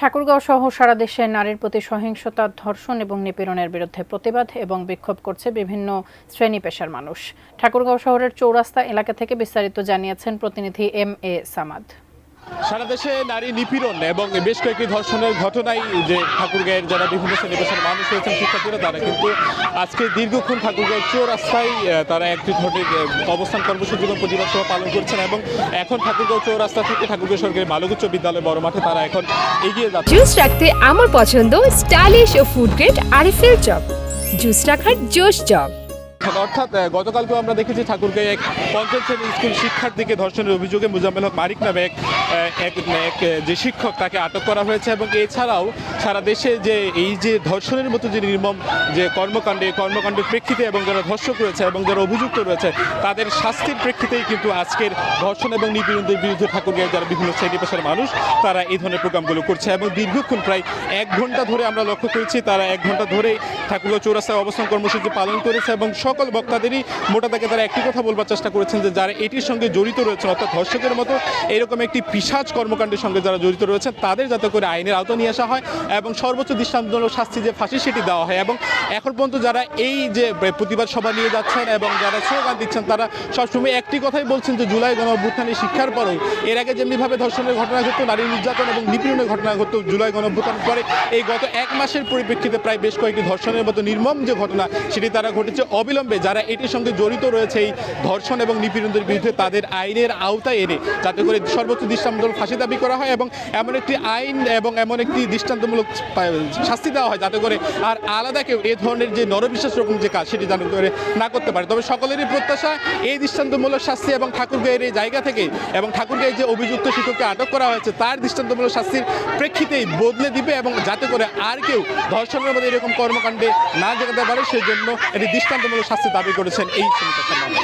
ঠাকুরগাঁও সহ সারা দেশে নারীর প্রতি সহিংসতা, ধর্ষণ এবং নিপীড়নের বিরুদ্ধে প্রতিবাদ এবং বিক্ষোভ করছে বিভিন্ন শ্রেণী পেশার মানুষ। ঠাকুরগাঁও শহরের চৌরাস্তা এলাকা থেকে বিস্তারিত জানিয়েছেন প্রতিনিধি এম.এ. সামাদ। সারা দেশে নারী নিপীড়ন এবং বেশ কয়েকটি ধর্ষণের ঘটনায় যে ঠাকুরগাঁয়ের যারা বিভিন্ন শ্রেণী পেশার মানুষ রয়েছেন, শিক্ষার্থীরা, তারা কিন্তু আজকে দীর্ঘক্ষণ ঠাকুরগাঁও চৌরাস্তায় তারা একটি ধরনের অবস্থান কর্মসূচি এবং প্রতিবাদ সভা পালন করছেন এবং এখন ঠাকুরগাঁও চৌরাস্তা থেকে ঠাকুরগাঁও সরকারি বালক উচ্চ বিদ্যালয় বড় মাঠে তারা এখন এগিয়ে যাচ্ছে। জুস রাখতে আমার পছন্দ স্টাইলিশ ও ফুড গ্রেড আরিফেল চপ। জুস রাখার জোশ চপ। অর্থাৎ গতকালকেও আমরা দেখেছি ঠাকুরগাঁয়ে এক পঞ্চম শ্রেণীর স্কুল শিক্ষার্থীকে ধর্ষণের অভিযোগে মোজাম্মেল হক মারিক নামে এক যে শিক্ষক তাকে আটক করা হয়েছে এবং এছাড়াও সারা দেশে যে এই যে ধর্ষণের মতো যে নির্মম যে কর্মকাণ্ডের প্রেক্ষিতে এবং যারা ধর্ষক রয়েছে এবং যারা অভিযুক্ত রয়েছে তাদের শাস্তির প্রেক্ষিতেই কিন্তু আজকের ধর্ষণ এবং নিপীড়নদের বিরুদ্ধে ঠাকুরগাঁয়ের যারা বিভিন্ন শ্রেণী পেশার মানুষ তারা এই ধরনের প্রোগ্রামগুলো করছে এবং দীর্ঘক্ষণ প্রায় 1 ঘন্টা ধরে আমরা লক্ষ্য করেছি তারা 1 ঘন্টা ধরেই ঠাকুরগাঁও চৌরাস্তায় অবস্থান কর্মসূচি পালন করেছে এবং সকল বক্তাদেরই মোটা দাগে তারা একটি কথা বলবার চেষ্টা করেছেন যে যারা এটির সঙ্গে জড়িত রয়েছেন, অর্থাৎ ধর্ষকের মতো এরকম একটি পিশাচ কর্মকাণ্ডের সঙ্গে যারা জড়িত রয়েছেন তাদের যাতে করে আইনের আওতা নিয়ে আসা হয় এবং সর্বোচ্চ দৃষ্টান্তমূলক শাস্তি যে ফাঁসি সেটি দেওয়া হয়। এবং এখন পর্যন্ত যারা এই যে প্রতিবাদ সভা নিয়ে যাচ্ছেন এবং যারা স্লোগান দিচ্ছেন তারা সবসময় একটি কথাই বলছেন যে জুলাই গণঅভ্যুত্থানের শিক্ষার পরেও এর আগে যেমনিভাবে ধর্ষণের ঘটনা ঘটতো, নারী নির্যাতন এবং নিপীড়নের ঘটনা ঘটতো, জুলাই গণঅভ্যুত্থানের পরে এই গত 1 মাসের পরিপ্রেক্ষিতে প্রায় বেশ কয়েকটি ধর্ষণের মতো নির্মম যে ঘটনা সেটি তারা ঘটেছে। অবিলম্বে যারা এটির সঙ্গে জড়িত রয়েছে এই ধর্ষণ এবং নিপীড়নদের বিরুদ্ধে তাদের আইনের আওতায় এনে যাতে করে সর্বোচ্চ দৃষ্টান্তমূলক ফাঁসি দাবি করা হয় এবং এমন একটি আইন এবং এমন একটি দৃষ্টান্তমূলক শাস্তি দেওয়া হয় যাতে করে আর আলাদা কেউ এ ধরনের যে নরবিশ্বাস রকম যে কাজ সেটি যাতে করে না করতে পারে। তবে সকলেরই প্রত্যাশা এই দৃষ্টান্তমূলক শাস্তি এবং ঠাকুরগাঁয়ের এই জায়গা থেকে এবং ঠাকুরগাঁয়ে যে অভিযুক্ত শিক্ষককে আটক করা হয়েছে তার দৃষ্টান্তমূলক শাস্তির প্রেক্ষিতেই বদলে দিবে এবং যাতে করে আর কেউ ধর্ষণের মধ্যে এরকম কর্মকাণ্ডে না যেতে পারে সেই জন্য এটি দৃষ্টান্তমূলক শাস্তি দাবি করেছেন এই শ্রেণীর মানুষ।